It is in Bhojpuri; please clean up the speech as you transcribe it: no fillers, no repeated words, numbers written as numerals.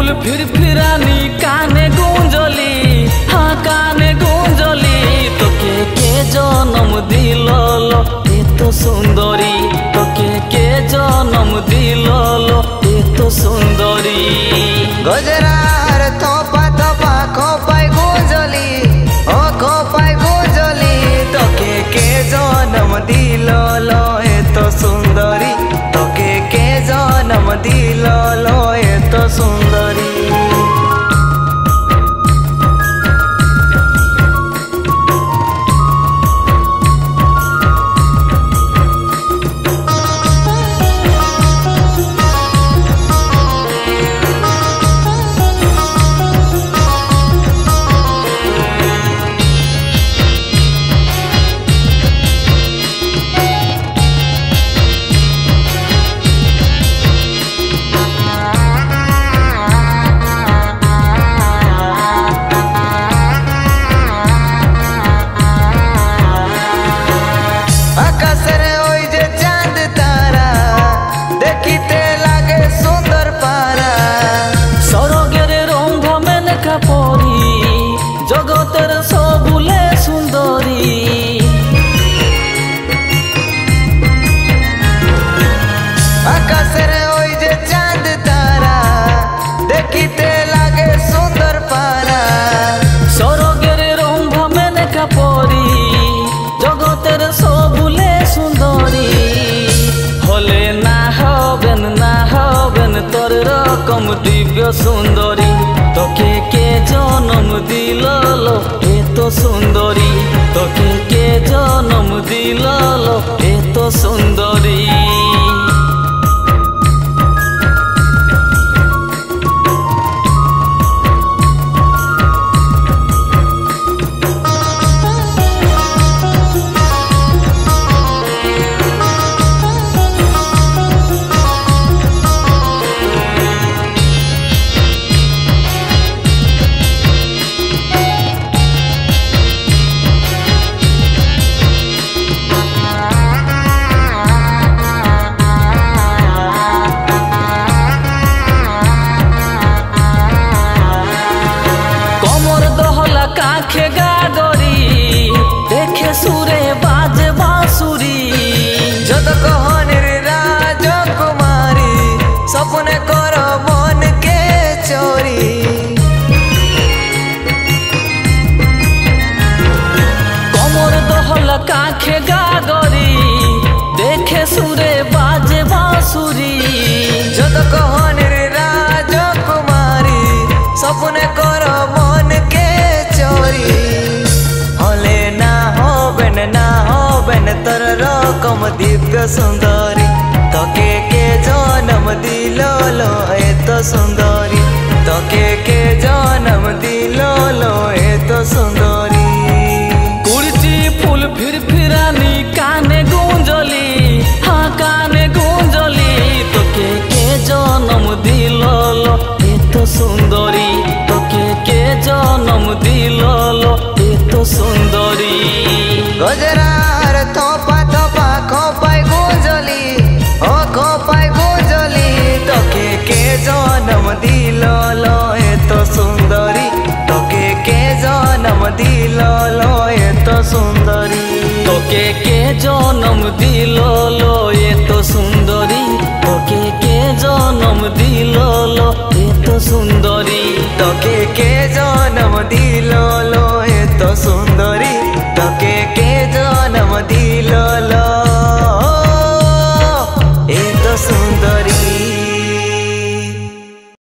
फूल फिर फिरानी काने गुंजली हाँ काने गुंजली तोके के जन्म दिललो ए तो सुंदरी तोके के जन्म दिललो ए तो सुंदरी गजरार थोपा थोपा खोपाय गुंजली ओ खोपाय गुंजली तोके के जन्म दिललो ए तो सुंदरी तोके के जन्म दिललो ए तो सुंदरी जगतर सबुले सुंदरी आकाशरे ओई जे चांद तारा देखिते लागे सुंदर पारा सरगेर रंभ मेनका परी जगतर सबुले सुंदरी हले ना हबेन तोर रकम दिव्य सुंदरी तोके के जन्म दिललो ए तो सुंदरी तोके के जन्म दिललो ए तो सुंदरी काखे गागरी देखे सुरे बाजे बांसुरी जद कहनिर राजकुमारी सपने कर मन के चोरी कमर दहला काखे गागरी देखे सुरे बाजे बांसुरी जद कहनिर राजकुमारी सपने कर मन के चोरी हले ना होबेन तोर रकम दिव्य सुंदरी तोके के जन्म दिललो ए तो सुंदरी।